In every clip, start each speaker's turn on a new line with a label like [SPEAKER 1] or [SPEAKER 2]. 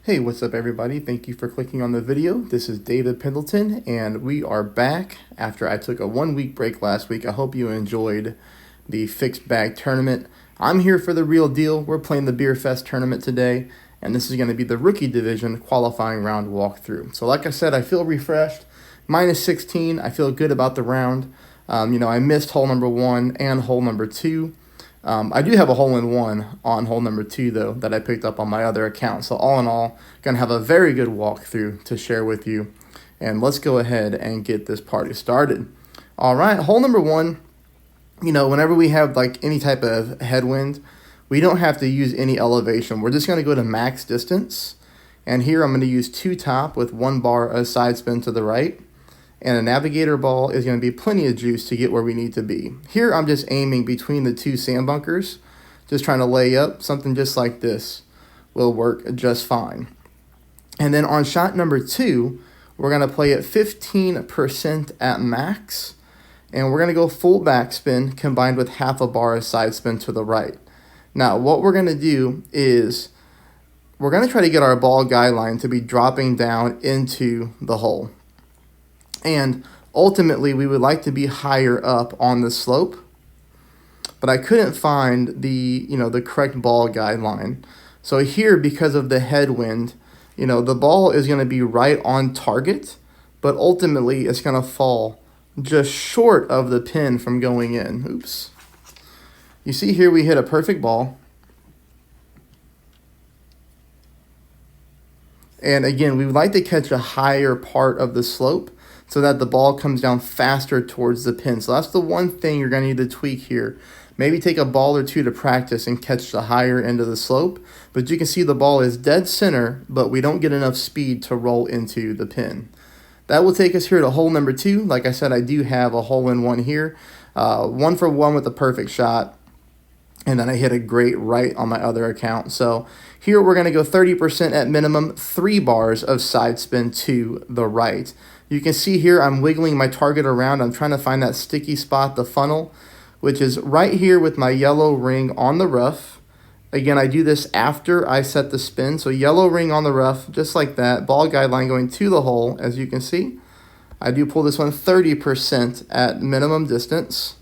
[SPEAKER 1] Hey, what's up everybody? Thank you for clicking on the video. This is David Pendleton and we are back after I took a 1 week break last week. I hope you enjoyed the fixed bag tournament. I'm here for the real deal. We're playing the Bierfest tournament today and this is going to be the rookie division qualifying round walkthrough. So like I said, I feel refreshed. Minus 16, I feel good about the round. I missed hole number 1 and hole number 2. I do have a hole-in-one on hole number 2, though, that I picked up on my other account. So all in all, going to have a very good walkthrough to share with you. And let's go ahead and get this party started. All right, hole number 1, whenever we have like any type of headwind, we don't have to use any elevation. We're just going to go to max distance. And here I'm going to use 2 top with 1 bar of side spin to the right. And a navigator ball is going to be plenty of juice to get where we need to be. Here I'm just aiming between the 2 sand bunkers, just trying to lay up. Something just like this will work just fine. And then on shot number 2, we're going to play at 15% at max. And we're going to go full backspin combined with half a bar of side spin to the right. Now what we're going to do is we're going to try to get our ball guideline to be dropping down into the hole. And ultimately, we would like to be higher up on the slope, but I couldn't find the correct ball guideline. So here, because of the headwind, the ball is going to be right on target, but ultimately it's going to fall just short of the pin from going in. Oops. You see here we hit a perfect ball. And again, we would like to catch a higher part of the slope so that the ball comes down faster towards the pin. So that's the one thing you're going to need to tweak here. Maybe take a ball or 2 to practice and catch the higher end of the slope. But you can see the ball is dead center, but we don't get enough speed to roll into the pin. That will take us here to hole number 2. Like I said, I do have a hole-in-one here. 1 for 1 with a perfect shot. And then I hit a great right on my other account. So here we're going to go 30% at minimum, 3 bars of side spin to the right. You can see here I'm wiggling my target around. I'm trying to find that sticky spot, the funnel, which is right here with my yellow ring on the rough. Again, I do this after I set the spin. So yellow ring on the rough, just like that. Ball guideline going to the hole, as you can see. I do pull this one 30% at minimum distance.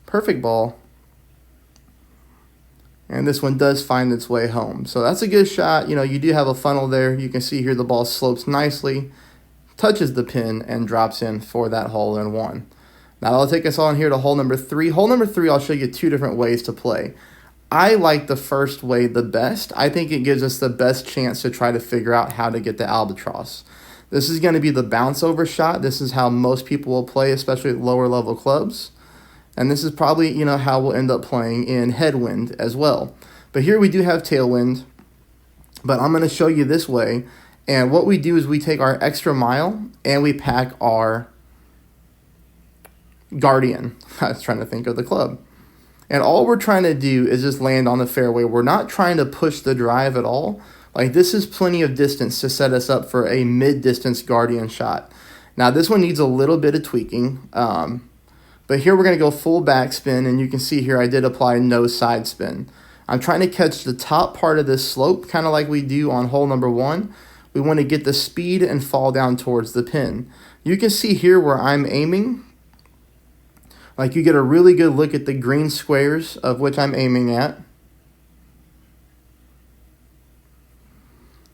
[SPEAKER 1] Perfect ball. And this one does find its way home. So that's a good shot. You do have a funnel there. You can see here the ball slopes nicely, touches the pin, and drops in for that hole-in-one. Now that'll take us on here to hole number 3. Hole number 3, I'll show you 2 different ways to play. I like the first way the best. I think it gives us the best chance to try to figure out how to get the albatross. This is going to be the bounce over shot. This is how most people will play, especially at lower level clubs. And this is probably, how we'll end up playing in headwind as well. But here we do have tailwind. But I'm going to show you this way. And what we do is we take our extra mile and we pack our guardian. I was trying to think of the club. And all we're trying to do is just land on the fairway. We're not trying to push the drive at all. Like, this is plenty of distance to set us up for a mid-distance guardian shot. Now, this one needs a little bit of tweaking. But here we're going to go full backspin, and you can see here I did apply no side spin. I'm trying to catch the top part of this slope, kind of like we do on hole number 1. We want to get the speed and fall down towards the pin. You can see here where I'm aiming. Like, you get a really good look at the green squares of which I'm aiming at.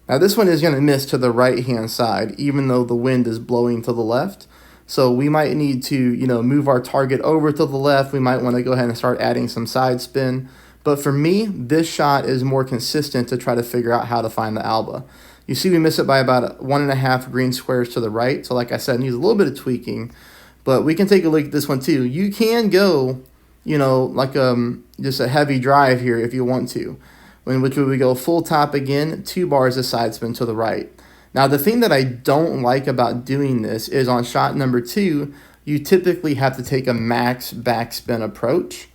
[SPEAKER 1] Now this one is going to miss to the right-hand side, even though the wind is blowing to the left. So we might need to, move our target over to the left. We might want to go ahead and start adding some side spin. But for me, this shot is more consistent to try to figure out how to find the alba. You see we miss it by about 1.5 green squares to the right. So like I said, it needs a little bit of tweaking. But we can take a look at this one too. You can go, like just a heavy drive here if you want to. In which we go full top again, 2 bars of side spin to the right. Now, the thing that I don't like about doing this is on shot number 2, you typically have to take a max backspin approach.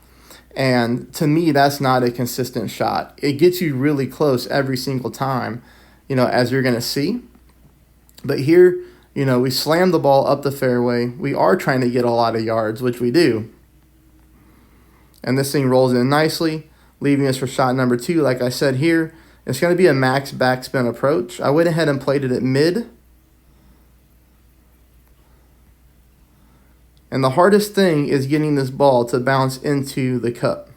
[SPEAKER 1] And to me, that's not a consistent shot. It gets you really close every single time, as you're going to see. But here, we slam the ball up the fairway. We are trying to get a lot of yards, which we do. And this thing rolls in nicely, leaving us for shot number 2. Like I said here, it's going to be a max backspin approach. I went ahead and played it at mid. And the hardest thing is getting this ball to bounce into the cup.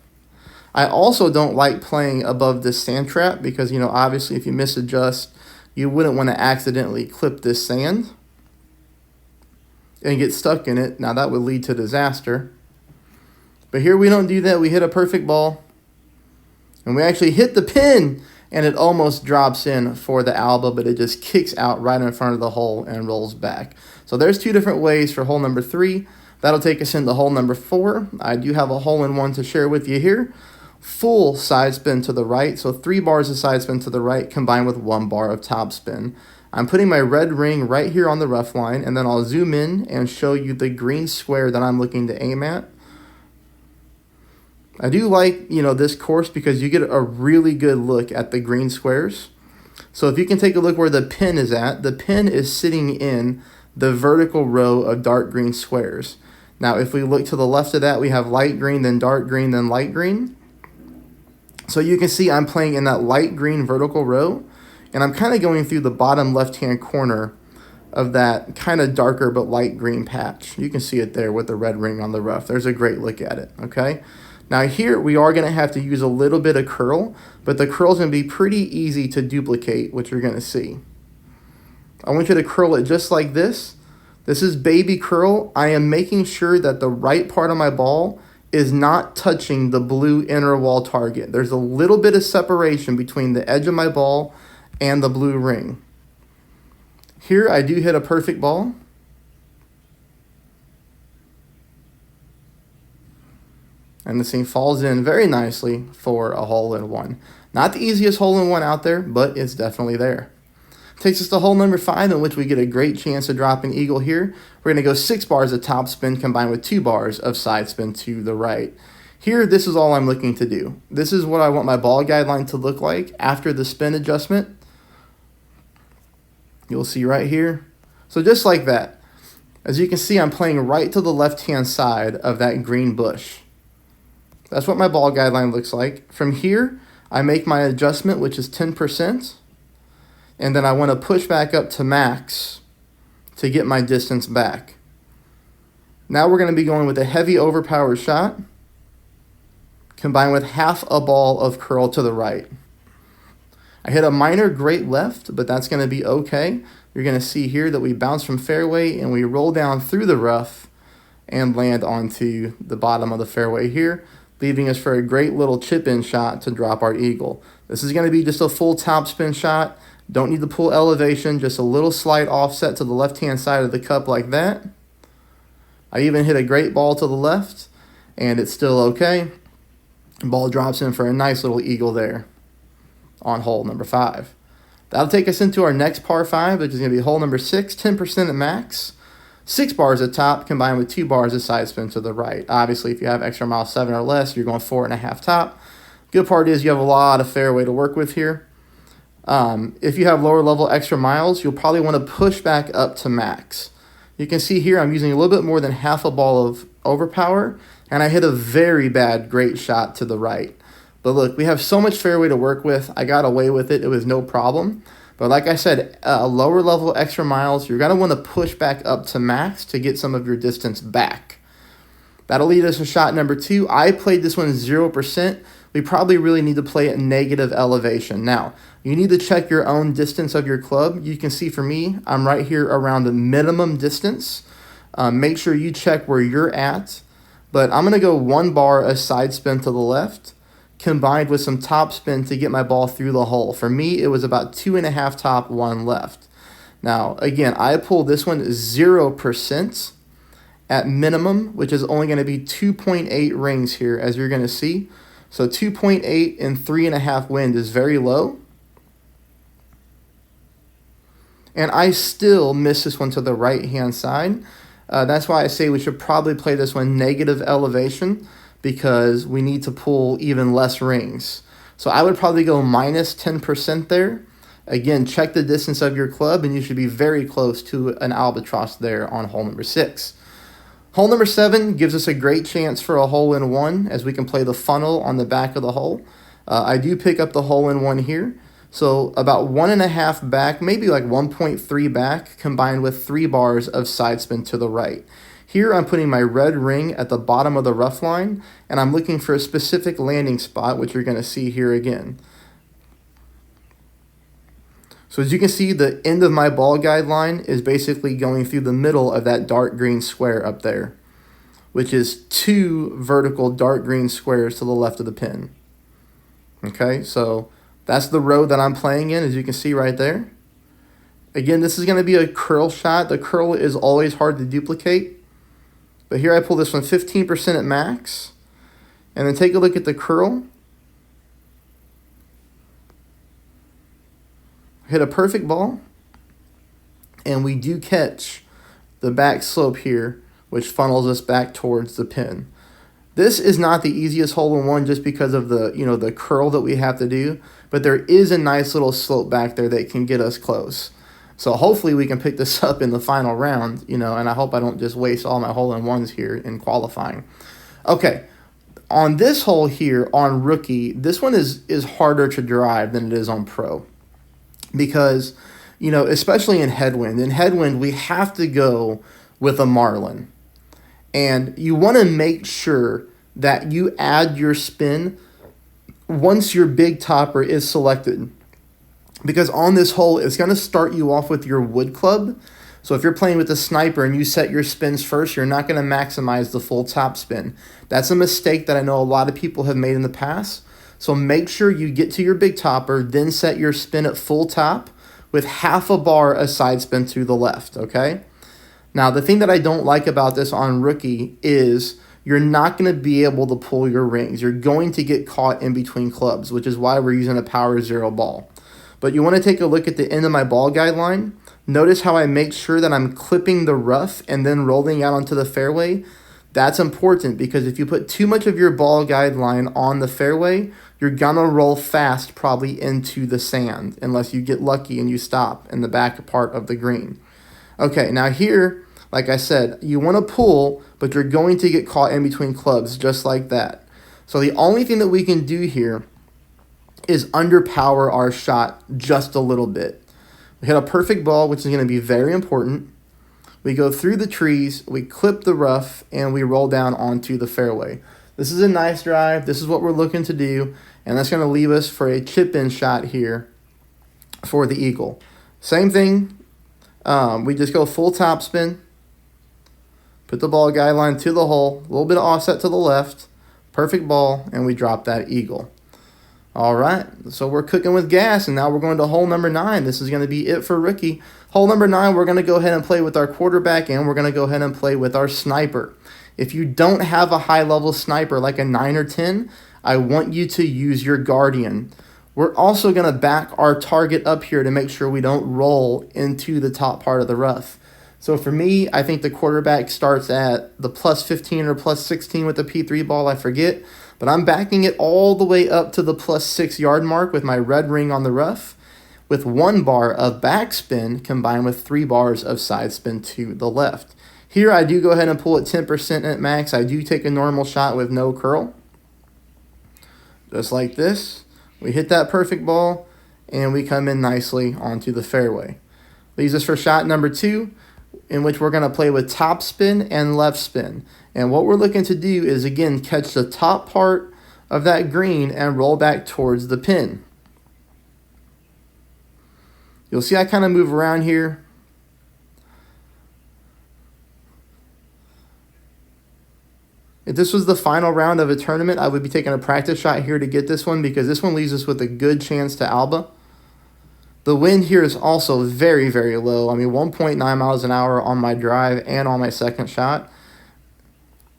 [SPEAKER 1] I also don't like playing above this sand trap because, obviously if you misadjust, you wouldn't want to accidentally clip this sand and get stuck in it. Now that would lead to disaster. But here we don't do that. We hit a perfect ball. And we actually hit the pin, and it almost drops in for the alba, but it just kicks out right in front of the hole and rolls back. So there's 2 different ways for hole number 3. That'll take us into hole number 4. I do have a hole-in-one to share with you here. Full side spin to the right, so 3 bars of side spin to the right combined with 1 bar of top spin. I'm putting my red ring right here on the rough line, and then I'll zoom in and show you the green square that I'm looking to aim at. I do like, this course because you get a really good look at the green squares. So if you can take a look where the pin is at, the pin is sitting in the vertical row of dark green squares. Now, if we look to the left of that, we have light green, then dark green, then light green. So you can see I'm playing in that light green vertical row, and I'm kind of going through the bottom left-hand corner of that kind of darker but light green patch. You can see it there with the red ring on the rough. There's a great look at it, okay? Now here we are going to have to use a little bit of curl, but the curl is going to be pretty easy to duplicate, which you're going to see. I want you to curl it just like this. This is baby curl. I am making sure that the right part of my ball is not touching the blue inner wall target. There's a little bit of separation between the edge of my ball and the blue ring. Here I do hit a perfect ball. And this thing falls in very nicely for a hole-in-one. Not the easiest hole-in-one out there, but it's definitely there. Takes us to hole number 5, in which we get a great chance to drop an eagle here. We're going to go 6 bars of top spin combined with 2 bars of side spin to the right. Here, this is all I'm looking to do. This is what I want my ball guideline to look like after the spin adjustment. You'll see right here. So just like that. As you can see, I'm playing right to the left-hand side of that green bush. That's what my ball guideline looks like. From here, I make my adjustment, which is 10%. And then I want to push back up to max to get my distance back. Now we're going to be going with a heavy overpowered shot combined with half a ball of curl to the right. I hit a minor great left, but that's going to be okay. You're going to see here that we bounce from fairway and we roll down through the rough and land onto the bottom of the fairway here, leaving us for a great little chip-in shot to drop our eagle. This is going to be just a full top spin shot. Don't need to pull elevation, just a little slight offset to the left-hand side of the cup like that. I even hit a great ball to the left, and it's still okay. Ball drops in for a nice little eagle there on hole number 5. That'll take us into our next par 5, which is going to be hole number 6, 10% at max. 6 bars at top combined with 2 bars of side spin to the right. Obviously, if you have extra mile 7 or less, you're going 4.5 top. Good part is you have a lot of fairway to work with here. If you have lower level extra miles, you'll probably want to push back up to max. You can see here I'm using a little bit more than half a ball of overpower, and I hit a very bad great shot to the right. But look, we have so much fairway to work with. I got away with it. It was no problem. But like I said, lower level extra miles, you're going to want to push back up to max to get some of your distance back. That'll lead us to shot number 2. I played this one 0%. We probably really need to play at negative elevation. Now, you need to check your own distance of your club. You can see for me, I'm right here around the minimum distance. Make sure you check where you're at. But I'm going to go 1 bar a side spin to the left, combined with some top spin to get my ball through the hole. For me, it was about 2.5 top, 1 left. Now, again, I pulled this one 0% at minimum, which is only going to be 2.8 rings here, as you're going to see. So 2.8 and 3.5 wind is very low. And I still miss this one to the right-hand side. That's why I say we should probably play this one negative elevation, because we need to pull even less rings. So I would probably go minus 10% there. Again, check the distance of your club, and you should be very close to an albatross there on hole number 6. Hole number 7 gives us a great chance for a hole-in-one, as we can play the funnel on the back of the hole. I do pick up the hole-in-one here. So about 1.5 back, maybe like 1.3 back, combined with 3 bars of side spin to the right. Here I'm putting my red ring at the bottom of the rough line, and I'm looking for a specific landing spot, which you're going to see here again. So as you can see, the end of my ball guide line is basically going through the middle of that dark green square up there, which is 2 vertical dark green squares to the left of the pin. Okay, so that's the road that I'm playing in, as you can see right there. Again, this is going to be a curl shot. The curl is always hard to duplicate. But here I pull this one 15% at max. And then take a look at the curl. Hit a perfect ball. And we do catch the back slope here, which funnels us back towards the pin. This is not the easiest hole-in-one just because of the, the curl that we have to do. But there is a nice little slope back there that can get us close. So hopefully we can pick this up in the final round, and I hope I don't just waste all my hole-in-ones here in qualifying. Okay, on this hole here, on rookie, this one is harder to drive than it is on pro. Because, especially in headwind. In headwind, we have to go with a marlin. And you want to make sure that you add your spin once your big topper is selected. Because on this hole, it's going to start you off with your wood club. So if you're playing with a sniper and you set your spins first, you're not going to maximize the full top spin. That's a mistake that I know a lot of people have made in the past. So make sure you get to your big topper, then set your spin at full top with half a bar of side spin to the left, okay? Now, the thing that I don't like about this on rookie is you're not going to be able to pull your rings. You're going to get caught in between clubs, which is why we're using a power 0 ball. But you want to take a look at the end of my ball guide line. Notice how I make sure that I'm clipping the rough and then rolling out onto the fairway. That's important because if you put too much of your ball guide line on the fairway, you're going to roll fast probably into the sand unless you get lucky and you stop in the back part of the green. Okay, now here, like I said, you want to pull, but you're going to get caught in between clubs just like that. So the only thing that we can do here is underpower our shot just a little bit. We hit a perfect ball, which is going to be very important. We go through the trees, we clip the rough, and we roll down onto the fairway. This is a nice drive. This is what we're looking to do, and that's going to leave us for a chip-in shot here for the eagle. Same thing. We just go full top spin, put the ball guide line to the hole, a little bit of offset to the left, perfect ball, and we drop that eagle. All right, so we're cooking with gas, and now we're going to hole number 9. This is going to be it for rookie. Hole number 9, we're going to go ahead and play with our quarterback, and we're going to go ahead and play with our sniper. If you don't have a high-level sniper like a 9 or 10, I want you to use your guardian. We're also going to back our target up here to make sure we don't roll into the top part of the rough. So for me, I think the quarterback starts at the plus 15 or plus 16 with the P3 ball, I forget. But I'm backing it all the way up to the plus 6 yard mark with my red ring on the rough, with 1 bar of backspin combined with 3 bars of side spin to the left. Here I do go ahead and pull it 10% at max. I do take a normal shot with no curl. Just like this. We hit that perfect ball, and we come in nicely onto the fairway. Leaves us for shot number 2, in which we're going to play with top spin and left spin. And what we're looking to do is, again, catch the top part of that green and roll back towards the pin. You'll see I kind of move around here. If this was the final round of a tournament, I would be taking a practice shot here to get this one because this one leaves us with a good chance to Alba. The wind here is also very, very low. I mean, 1.9 miles an hour on my drive and on my second shot.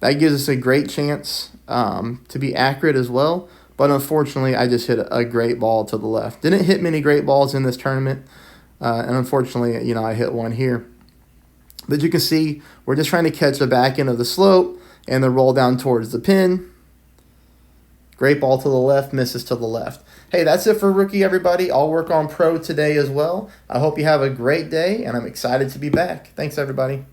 [SPEAKER 1] That gives us a great chance to be accurate as well. But unfortunately, I just hit a great ball to the left. Didn't hit many great balls in this tournament. And unfortunately, I hit one here. But you can see, we're just trying to catch the back end of the slope and then roll down towards the pin. Great ball to the left, misses to the left. Hey, that's it for rookie, everybody. I'll work on pro today as well. I hope you have a great day, and I'm excited to be back. Thanks, everybody.